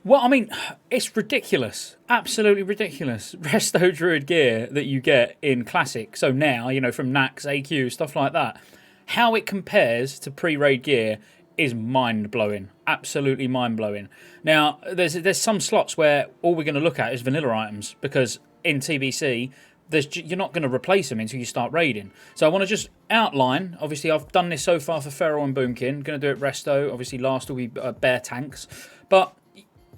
Well, I mean, it's ridiculous. Absolutely ridiculous. Resto Druid gear that you get in Classic. So now, you know, from Nax, AQ, stuff like that. How it compares to pre-raid gear is mind-blowing. Absolutely mind-blowing. Now, there's some slots where all we're going to look at is vanilla items, because in TBC, you're not going to replace them until you start raiding. So I want to just outline. Obviously, I've done this so far for Feral and Boomkin. Going to do it Resto. Obviously, last will be Bear Tanks. But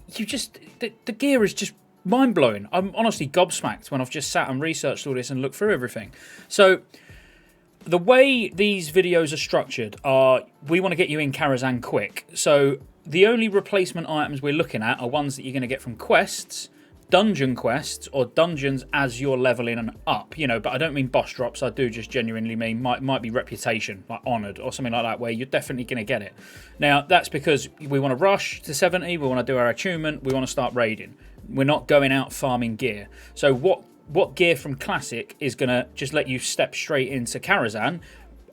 the gear is just mind-blowing. I'm honestly gobsmacked when I've just sat and researched all this and looked through everything. So the way these videos are structured are, we want to get you in Karazhan quick. So the only replacement items we're looking at are ones that you're going to get from quests, dungeon quests, or dungeons as you're leveling and up, you know. But I don't mean boss drops. I do just genuinely mean might be reputation, like honoured or something like that, where you're definitely going to get it. Now that's because we want to rush to 70, we want to do our attunement, we want to start raiding. We're not going out farming gear. So what gear from Classic is going to just let you step straight into Karazhan,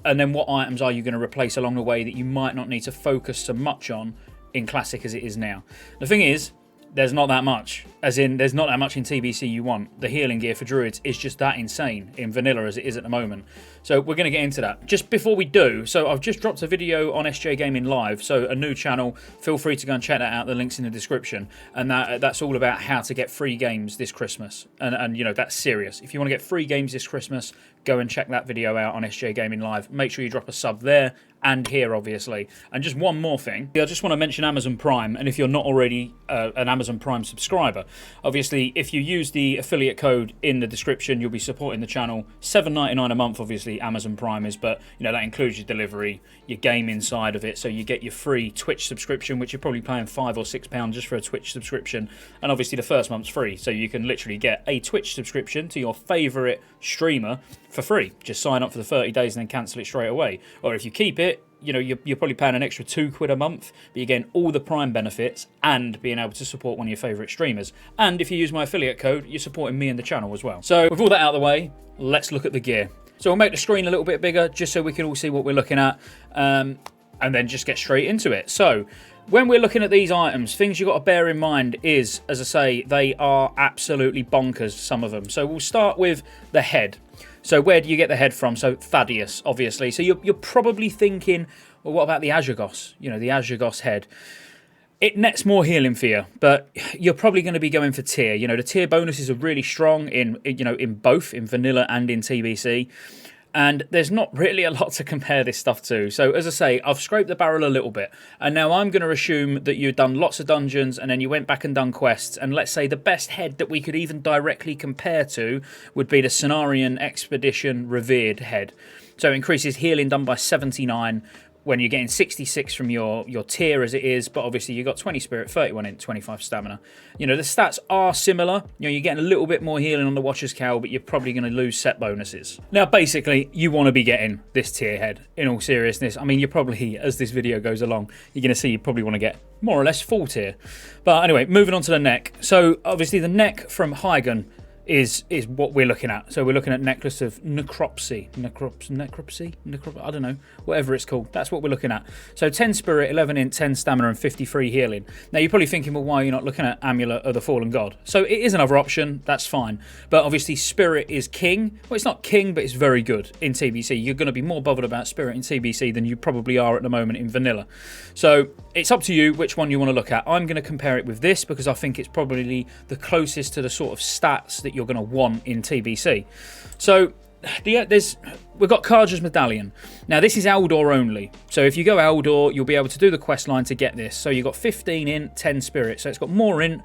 and then what items are you going to replace along the way that you might not need to focus so much on in Classic as it is now? The thing is, there's not that much. As in, there's not that much in TBC you want. The healing gear for Druids is just that insane in vanilla as it is at the moment. So we're going to get into that. Just before we do, so I've just dropped a video on SJ Gaming Live, so a new channel. Feel free to go and check that out. The link's in the description. And that's all about how to get free games this Christmas. And you know, that's serious. If you want to get free games this Christmas, go and check that video out on SJ Gaming Live. Make sure you drop a sub there and here, obviously. And just one more thing. I just want to mention Amazon Prime. And if you're not already an Amazon Prime subscriber, obviously, if you use the affiliate code in the description, you'll be supporting the channel. $7.99 a month, obviously, Amazon Prime is, but you know, that includes your delivery, your game inside of it, so you get your free Twitch subscription, which you're probably paying £5 or £6 just for a Twitch subscription, and obviously the first month's free, so you can literally get a Twitch subscription to your favourite streamer for free. Just sign up for the 30 days and then cancel it straight away. Or if you keep it, you know, you're probably paying an extra £2 a month, but you're getting all the Prime benefits and being able to support one of your favourite streamers. And if you use my affiliate code, you're supporting me and the channel as well. So with all that out of the way, let's look at the gear. So we'll make the screen a little bit bigger just so we can all see what we're looking at, and then just get straight into it. So when we're looking at these items, things you've got to bear in mind is, as I say, they are absolutely bonkers, some of them. So we'll start with the head. So where do you get the head from? So Thaddeus, obviously. So you're probably thinking, well, what about the Azhagos? You know, the Azhagos head. It nets more healing for you, but you're probably going to be going for tier. You know, the tier bonuses are really strong in both, in vanilla and in TBC. And there's not really a lot to compare this stuff to. So as I say, I've scraped the barrel a little bit. And now I'm going to assume that you've done lots of dungeons and then you went back and done quests. And let's say the best head that we could even directly compare to would be the Cenarian Expedition Revered head. So it increases healing done by 79 when you're getting 66 from your tier as it is, but obviously you've got 20 spirit, 31 int, 25 stamina. You know, the stats are similar. You know, you're getting a little bit more healing on the Watcher's Cowl, but you're probably going to lose set bonuses. Now, basically, you want to be getting this tier head, in all seriousness. I mean, you're probably, as this video goes along, you're going to see you probably want to get more or less full tier. But anyway, moving on to the neck. So, obviously, the neck from Hygon is what we're looking at. So we're looking at Necklace of Necropsy. I don't know. Whatever it's called. That's what we're looking at. So 10 spirit, 11 int, 10 stamina, and 53 healing. Now you're probably thinking, well, why are you not looking at Amulet of the Fallen God? So it is another option. That's fine. But obviously spirit is king. Well, it's not king, but it's very good in TBC. You're going to be more bothered about spirit in TBC than you probably are at the moment in vanilla. So it's up to you which one you want to look at. I'm going to compare it with this because I think it's probably the closest to the sort of stats that you're going to want in TBC. So we've got Karja's Medallion. Now this is Eldor only. So if you go Eldor, you'll be able to do the quest line to get this. So you've got 15 int, 10 spirit. So it's got more int,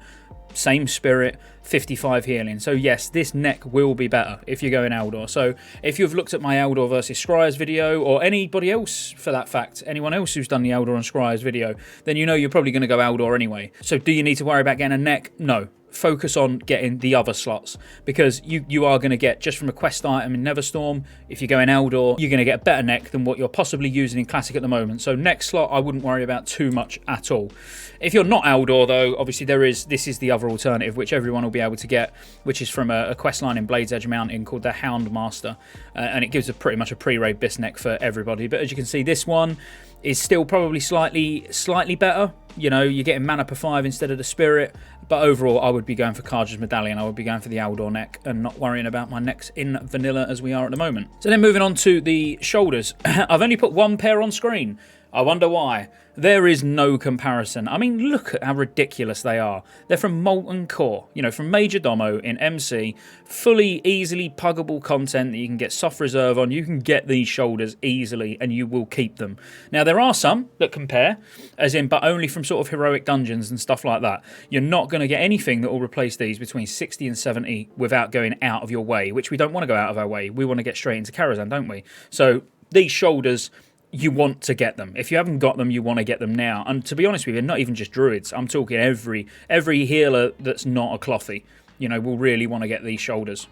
same spirit, 55 healing. So yes, this neck will be better if you're going Eldor. So if you've looked at my Eldor versus Scryers video, or anybody else for that fact, anyone else who's done the Eldor and Scryers video, then you know you're probably going to go Eldor anyway. So do you need to worry about getting a neck? No. Focus on getting the other slots, because you are going to get, just from a quest item in Neverstorm, if you're going Eldor, you're going to get a better neck than what you're possibly using in Classic at the moment. So next slot I wouldn't worry about too much at all. If you're not Eldor though, obviously this is the other alternative which everyone will be able to get, which is from a quest line in Blades Edge Mountain called the Houndmaster, and it gives pretty much a pre-raid BiS neck for everybody. But as you can see, this one is still probably slightly better You know, you're getting mana per 5 instead of the spirit. But overall, I would be going for Karazhan's Medallion. I would be going for the Aldor neck and not worrying about my necks in vanilla as we are at the moment. So then moving on to the shoulders. I've only put one pair on screen. I wonder why. There is no comparison. I mean, look at how ridiculous they are. They're from Molten Core, you know, from Major Domo in MC. Fully, easily puggable content that you can get soft reserve on. You can get these shoulders easily and you will keep them. Now, there are some that compare, as in, but only from sort of heroic dungeons and stuff like that. You're not going to get anything that will replace these between 60 and 70 without going out of your way, which we don't want to go out of our way. We want to get straight into Karazhan, don't we? So these shoulders, you want to get them. If you haven't got them, you want to get them now. And to be honest with you, not even just druids. I'm talking every healer that's not a clothy, you know, will really want to get these shoulders.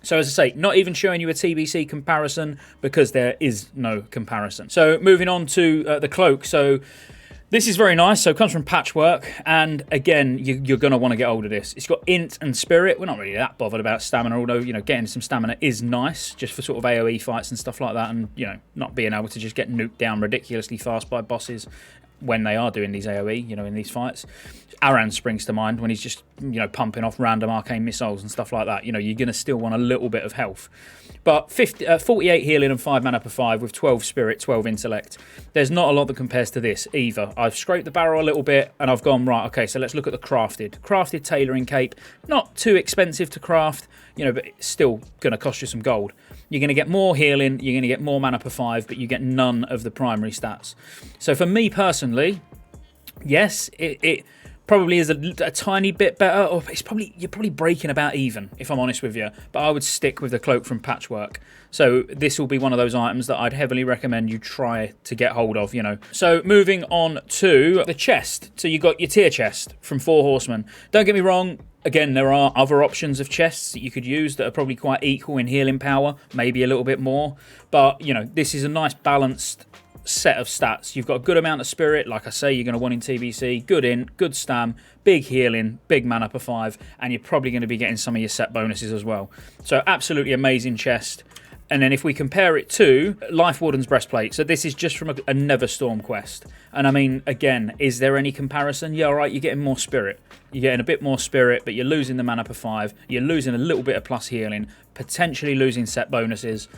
So as I say, not even showing you a TBC comparison because there is no comparison. So moving on to the cloak. So this is very nice. So it comes from Patchwork, and again, you're going to want to get hold of this. It's got int and spirit. We're not really that bothered about stamina, although, you know, getting some stamina is nice just for sort of AoE fights and stuff like that, and, you know, not being able to just get nuked down ridiculously fast by bosses when they are doing these AoE, you know, in these fights. Aran springs to mind when he's just, you know, pumping off random arcane missiles and stuff like that. You know, you're going to still want a little bit of health. But 48 healing and 5 mana per 5 with 12 spirit, 12 intellect. There's not a lot that compares to this either. I've scraped the barrel a little bit and I've gone, right, okay, so let's look at the crafted. Crafted tailoring cape, not too expensive to craft, you know, but it's still going to cost you some gold. You're going to get more healing, you're going to get more mana per 5, but you get none of the primary stats. So for me personally, yes, it probably is a tiny bit better, or you're probably breaking about even, if I'm honest with you. But I would stick with the cloak from Patchwork. So this will be one of those items that I'd heavily recommend you try to get hold of, you know. So moving on to the chest. So you got your tier chest from Four Horsemen. Don't get me wrong. Again, there are other options of chests that you could use that are probably quite equal in healing power, maybe a little bit more. But, you know, this is a nice balanced set of stats. You've got a good amount of spirit, like I say, you're going to want in TBC, good int, good stam, big healing, big mana per 5, and you're probably going to be getting some of your set bonuses as well. So absolutely amazing chest. And then if we compare it to Life Warden's Breastplate, so this is just from a Neverstorm quest. And I mean, again, is there any comparison? Yeah, all right, you're getting more spirit. You're getting a bit more spirit, but you're losing the mana per 5. You're losing a little bit of plus healing, potentially losing set bonuses.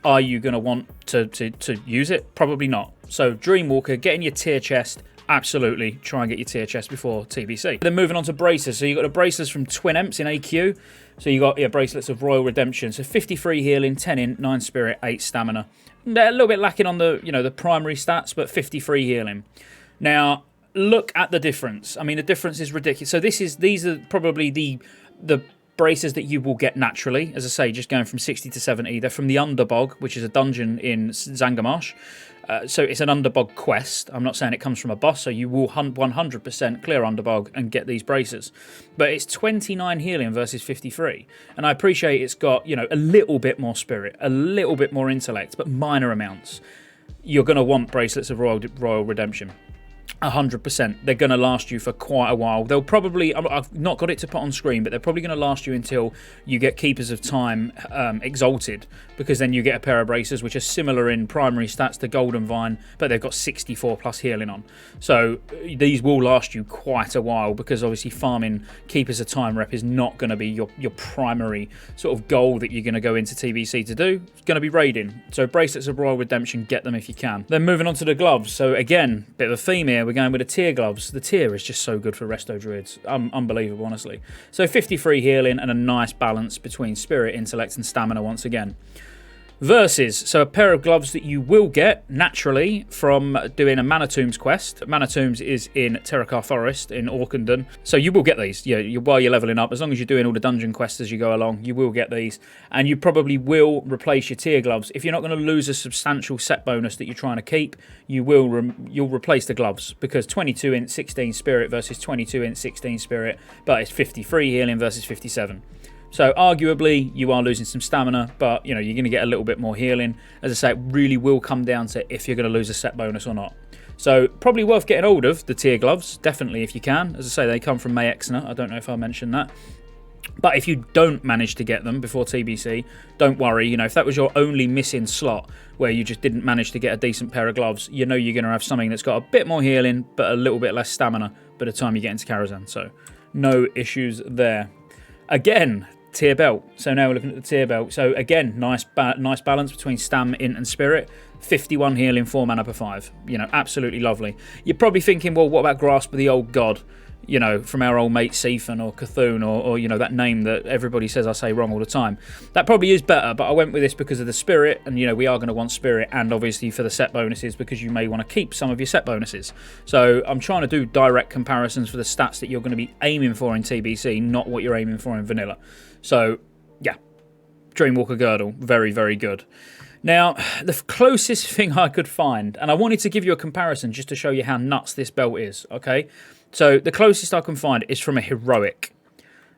Are you going to want to use it? Probably not. So Dreamwalker, getting your tier chest, absolutely try and get your tier chest before TBC. Then moving on to braces. So you've got the braces from Twin Emps in AQ. So you got your bracelets of Royal Redemption. So 53 healing, 10 int, 9 spirit, 8 stamina. They're a little bit lacking on the, you know, the primary stats, but 53 healing. Now, look at the difference. I mean, the difference is ridiculous. So these are probably the braces that you will get naturally. As I say, just going from 60 to 70. They're from the Underbog, which is a dungeon in Zangarmarsh. So it's an Underbog quest. I'm not saying it comes from a boss, so you will 100% clear Underbog and get these braces. But it's 29 healing versus 53. And I appreciate it's got, you know, a little bit more spirit, a little bit more intellect, but minor amounts. You're going to want bracelets of Royal Redemption. 100%. They're going to last you for quite a while. They'll probably, I've not got it to put on screen, but they're probably going to last you until you get Keepers of Time exalted, because then you get a pair of braces which are similar in primary stats to Golden Vine, but they've got 64 plus healing on. So these will last you quite a while, because obviously farming Keepers of Time rep is not going to be your primary sort of goal that you're going to go into TBC to do. It's going to be raiding. So bracelets of Royal Redemption, get them if you can. Then moving on to the gloves. So again, bit of a theme here. We're going with the tier gloves. The tier is just so good for Resto Druids. Unbelievable, honestly. So 53 healing and a nice balance between spirit, intellect, and stamina once again. Versus, so a pair of gloves that you will get naturally from doing a Mana Tombs quest. Mana Tombs is in Terakar Forest in Orkenden. So you will get these while you're leveling up. As long as you're doing all the dungeon quests as you go along, you will get these. And you probably will replace your tier gloves. If you're not going to lose a substantial set bonus that you're trying to keep, you'll replace the gloves. Because 22 int 16 spirit versus 22 int 16 spirit, but it's 53 healing versus 57. So arguably you are losing some stamina, but you know, you're going to get a little bit more healing. As I say, it really will come down to if you're going to lose a set bonus or not. So probably worth getting hold of the tier gloves, definitely if you can. As I say, they come from Mayexner. I don't know if I mentioned that. But if you don't manage to get them before TBC, don't worry. You know, if that was your only missing slot where you just didn't manage to get a decent pair of gloves, you know you're going to have something that's got a bit more healing but a little bit less stamina by the time you get into Karazhan. So no issues there. Again, tier belt. So now we're looking at the tier belt. So again, nice balance between stam, int and spirit. 51 healing, 4 mana per 5. You know, absolutely lovely. You're probably thinking, well, what about Grasp of the Old God? You know, from our old mate Seafan or Cthulhu or, you know, that name that everybody says I say wrong all the time. That probably is better, but I went with this because of the spirit, and, you know, we are going to want spirit, and obviously for the set bonuses, because you may want to keep some of your set bonuses. So I'm trying to do direct comparisons for the stats that you're going to be aiming for in TBC, not what you're aiming for in vanilla. So, yeah, Dreamwalker Girdle, very, very good. Now, the closest thing I could find, and I wanted to give you a comparison just to show you how nuts this belt is, okay? So the closest I can find is from a heroic.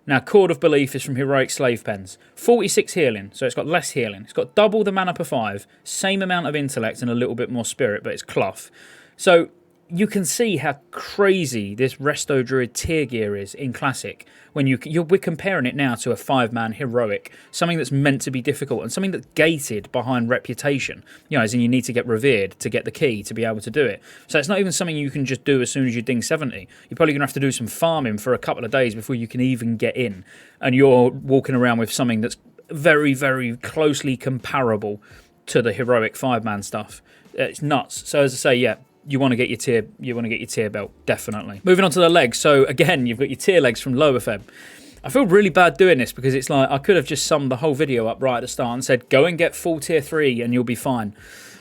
Now, Cord of Belief is from Heroic Slave Pens. 46 healing, so it's got less healing. It's got double the mana per 5, same amount of intellect and a little bit more spirit, but it's cloth. So you can see how crazy this Resto Druid tier gear is in Classic. When we're comparing it now to a 5-man heroic, something that's meant to be difficult and something that's gated behind reputation. You know, as in you need to get revered to get the key to be able to do it. So it's not even something you can just do as soon as you ding 70. You're probably going to have to do some farming for a couple of days before you can even get in. And you're walking around with something that's very, very closely comparable to the heroic 5-man stuff. It's nuts. So as I say, yeah, you want to get your tier belt, definitely. Moving on to the legs. So again, you've got your tier legs from Lower Feb. I feel really bad doing this because it's like I could have just summed the whole video up right at the start and said, go and get full tier 3 and you'll be fine.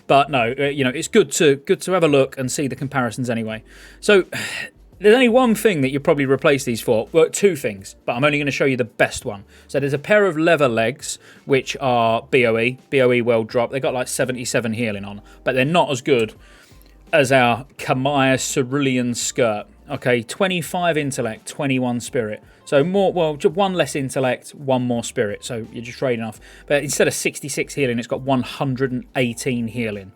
But no, you know, it's good to have a look and see the comparisons anyway. So there's only one thing that you probably replace these for. Well, 2 things, but I'm only going to show you the best one. So there's a pair of leather legs, which are BOE World Drop. They've got like 77 healing on, but they're not as good as our Kamaya Cerulean skirt. Okay, 25 intellect, 21 spirit. So more, well, just 1 less intellect, 1 more spirit. So you're just trading off. But instead of 66 healing, it's got 118 healing.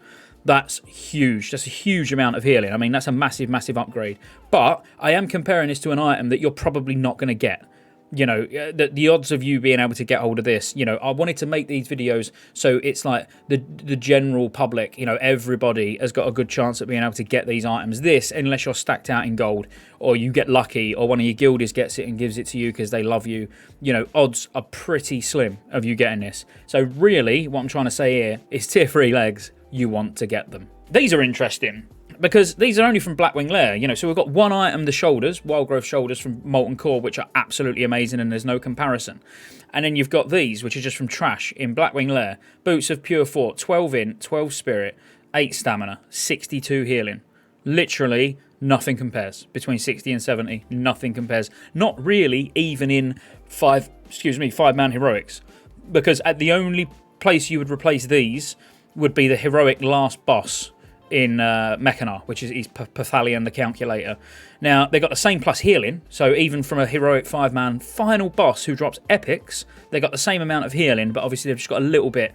That's huge. That's a huge amount of healing. I mean, that's a massive, massive upgrade. But I am comparing this to an item that you're probably not going to get. You know, the odds of you being able to get hold of this, you know, I wanted to make these videos so it's like the general public, you know, everybody has got a good chance at being able to get these items. This, unless you're stacked out in gold or you get lucky or one of your guildies gets it and gives it to you because they love you, you know, odds are pretty slim of you getting this. So really, what I'm trying to say here is tier 3 legs, you want to get them. These are interesting, because these are only from Blackwing Lair, you know, so we've got one item, the shoulders, Wild Growth shoulders from Molten Core, which are absolutely amazing and there's no comparison. And then you've got these, which are just from Trash in Blackwing Lair. Boots of Pure Fort, 12 int, 12 spirit, 8 stamina, 62 healing. Literally nothing compares. Between 60 and 70, nothing compares. Not really even in 5-man heroics. Because at the only place you would replace these would be the heroic last boss in Mechanar, which is Pathalion the Calculator. Now, they got the same plus healing, so even from a heroic 5-man final boss who drops epics, they got the same amount of healing, but obviously they've just got a little bit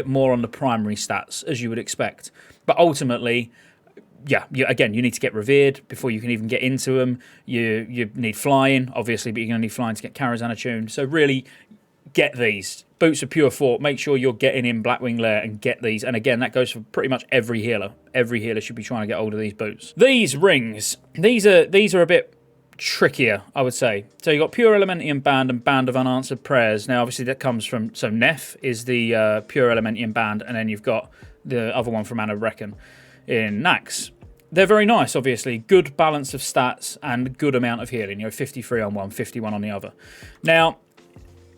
more on the primary stats, as you would expect. But ultimately, yeah, again, you need to get revered before you can even get into them. You need flying, obviously, but you're going to need flying to get Karazhan attuned. So really, get these. Boots of Pure Fort, make sure you're getting in Blackwing Lair and get these. And again, that goes for pretty much every healer. Every healer should be trying to get hold of these boots. These rings, these are a bit trickier, I would say. So you've got Pure Elementium Band and Band of Unanswered Prayers. Now, obviously, that comes from, so Neff is the Pure Elementium Band, and then you've got the other one from Anna Reckon in Nax. They're very nice, obviously. Good balance of stats and good amount of healing. You know, 53 on one, 51 on the other. Now,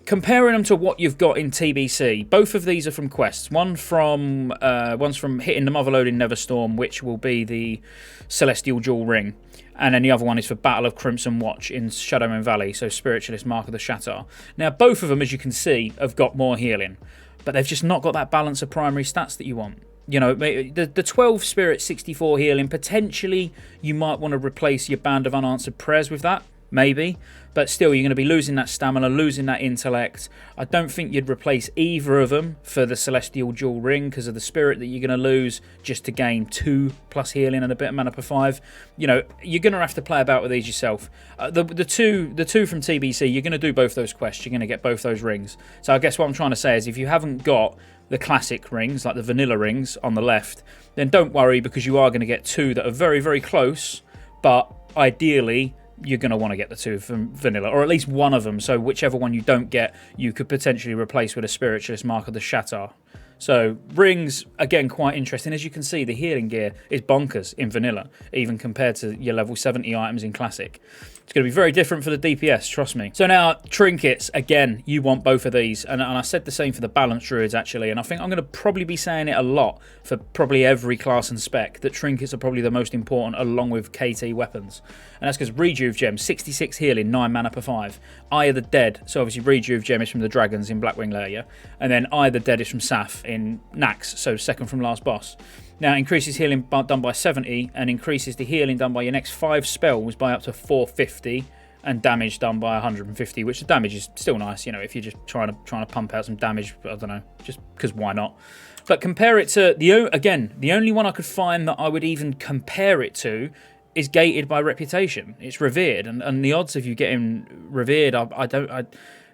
comparing them to what you've got in TBC, both of these are from quests. One's from hitting the Motherlode in Neverstorm, which will be the Celestial Jewel Ring. And then the other one is for Battle of Crimson Watch in Shadowmoon Valley, so Spiritualist Mark of the Shattar. Now, both of them, as you can see, have got more healing. But they've just not got that balance of primary stats that you want. You know, the 12 Spirit, 64 healing, potentially you might want to replace your Band of Unanswered Prayers with that. maybe. But still, you're going to be losing that stamina, losing that intellect. I don't think you'd replace either of them for the Celestial Dual Ring because of the spirit that you're going to lose just to gain 2+ healing and a bit of mana per 5. You know, you're going to have to play about with these yourself. The two from TBC, you're going to do both those quests. You're going to get both those rings. So I guess what I'm trying to say is if you haven't got the classic rings, like the vanilla rings on the left, then don't worry because you are going to get 2 that are very, very close, but ideally you're going to want to get the 2 from vanilla, or at least one of them, so whichever one you don't get, you could potentially replace with a Spiritualist Mark of the Shattar. So, rings, again, quite interesting. As you can see, the healing gear is bonkers in vanilla, even compared to your level 70 items in classic. It's going to be very different for the DPS, trust me. So now, trinkets, again, you want both of these. And I said the same for the Balance Druids, actually. And I think I'm going to probably be saying it a lot for probably every class and spec, that trinkets are probably the most important, along with KT weapons. And that's because Rejuve Gem, 66 healing, 9 mana per 5. Eye of the Dead, so obviously Rejuve Gem is from the Dragons in Blackwing Lair, yeah? And then Eye of the Dead is from Saf in Nax, so second from last boss. Now, increases healing done by 70 and increases the healing done by your next 5 spells by up to 450 and damage done by 150, which the damage is still nice, you know, if you're just trying to pump out some damage, I don't know, just because why not? But compare it to, the only one I could find that I would even compare it to is gated by reputation. It's revered, and the odds of you getting revered,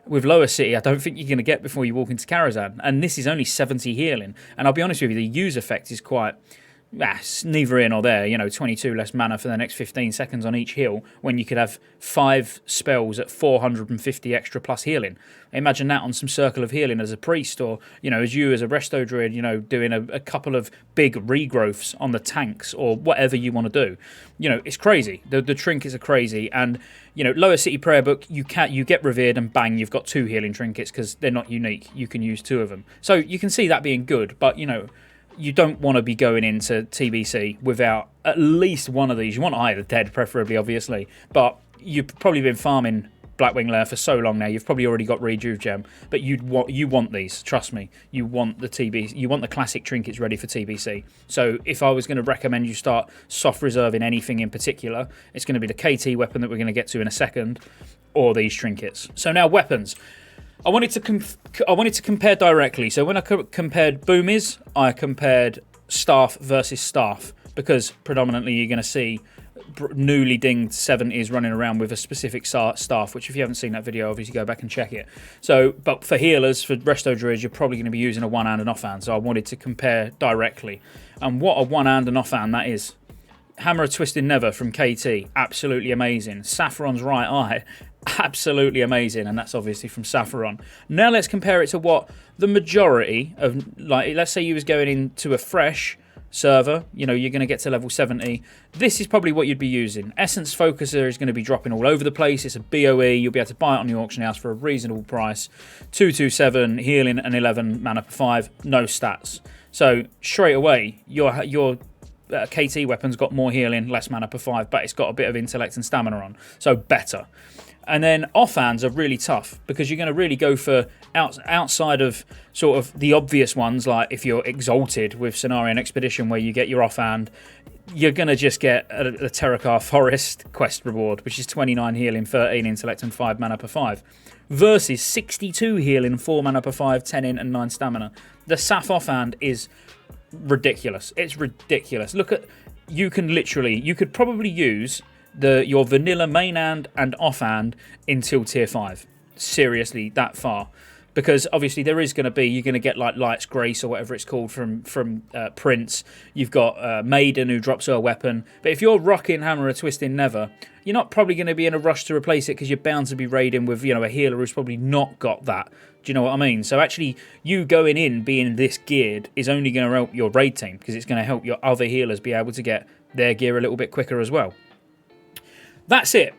with Lower City, I don't think you're going to get before you walk into Karazhan. And this is only 70 healing. And I'll be honest with you, the use effect is quite, neither here nor there. You know, 22 less mana for the next 15 seconds on each heal, when you could have 5 spells at 450 extra plus healing. Imagine that on some Circle of Healing as a priest, or, you know, as a Resto Druid, you know, doing a couple of big regrowths on the tanks, or whatever you want to do. You know, it's crazy. The trinkets are crazy. And, you know, Lower City Prayer Book, you get revered and bang, you've got 2 healing trinkets because they're not unique. You can use 2 of them. So you can see that being good, but, you know, you don't want to be going into TBC without at least one of these. You want Eye of the Dead, preferably, obviously. But you've probably been farming Blackwing Lair for so long now. You've probably already got Rejuve Gem, but you want these. Trust me, you want the TBC. You want the classic trinkets ready for TBC. So if I was going to recommend you start soft reserving anything in particular, it's going to be the KT weapon that we're going to get to in a second, or these trinkets. So now weapons. I wanted to compare directly. So when I compared boomies, I compared staff versus staff, because predominantly you're going to see newly dinged 70s running around with a specific staff, which if you haven't seen that video, obviously go back and check it. So, but for healers, for Resto Druids, you're probably going to be using a one-hand and off-hand, so I wanted to compare directly. And what a one-hand and off-hand that is. Hammer of Twisted Never from KT, absolutely amazing. Saffron's Right Eye, absolutely amazing, and that's obviously from Saffron. Now let's compare it to what the majority of, like, let's say you was going into a fresh server, you know, you're going to get to level 70. This is probably what you'd be using. Essence Focuser is going to be dropping all over the place. It's a BOE. You'll be able to buy it on the auction house for a reasonable price. 227 healing and 11 mana per 5, no stats. So straight away, your KT weapon's got more healing, less mana per 5, but it's got a bit of intellect and stamina on, so better. And then offhands are really tough, because you're going to really go for outside of sort of the obvious ones, like if you're Exalted with Cenarian Expedition, where you get your offhand, you're going to just get a Terakar Forest quest reward, which is 29 healing, 13 intellect, and 5 mana per 5, versus 62 healing, 4 mana per 5, 10 int, and 9 stamina. The Saf offhand is ridiculous. It's ridiculous. Look at, you could probably use your vanilla main hand and offhand until tier 5. Seriously, that far. Because obviously there is going to be, you're going to get like Light's Grace or whatever it's called from Prince. You've got Maiden who drops her a weapon. But if you're rocking Hammer of Twisting Never, you're not probably going to be in a rush to replace it, because you're bound to be raiding with, you know, a healer who's probably not got that. Do you know what I mean? So actually, you going in being this geared is only going to help your raid team, because it's going to help your other healers be able to get their gear a little bit quicker as well. That's it.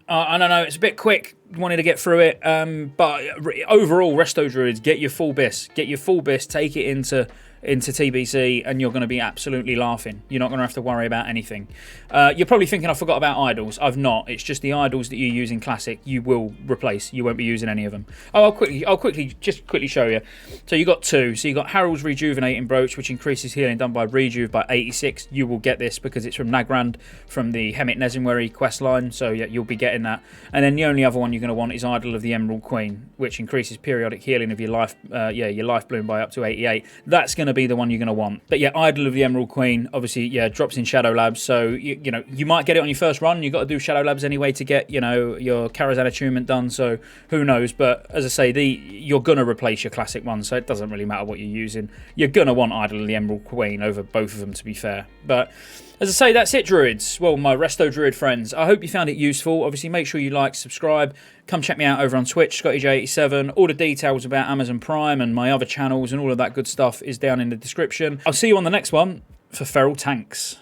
I don't know, it's a bit quick, wanted to get through it. But overall, Resto Druids, get your full BiS. Get your full BiS, take it into TBC, and you're going to be absolutely laughing. You're not going to have to worry about anything. You're probably thinking I forgot about idols. I've not. It's just the idols that you use in Classic you will replace. You won't be using any of them. Oh, I'll quickly show you. So you got two. So you got Harold's Rejuvenating Brooch, which increases healing done by Rejuve by 86. You will get this because it's from Nagrand, from the Hemit Nezinweri quest line. So yeah, you'll be getting that. And then the only other one you're going to want is Idol of the Emerald Queen, which increases periodic healing of your life, your life bloom by up to 88. That's going to be the one you're going to want. But yeah, Idol of the Emerald Queen, obviously, yeah, drops in Shadow Labs. So you know, you might get it on your first run. You've got to do Shadow Labs anyway to get, you know, your Karazhan attunement done. So who knows? But as I say, you're going to replace your classic one, so it doesn't really matter what you're using. You're going to want Idol of the Emerald Queen over both of them, to be fair. But as I say, that's it, Druids. Well, my Resto Druid friends, I hope you found it useful. Obviously, make sure you like, subscribe. Come check me out over on Twitch, Scottejaye87. All the details about Amazon Prime and my other channels and all of that good stuff is down in the description. I'll see you on the next one for Feral Tanks.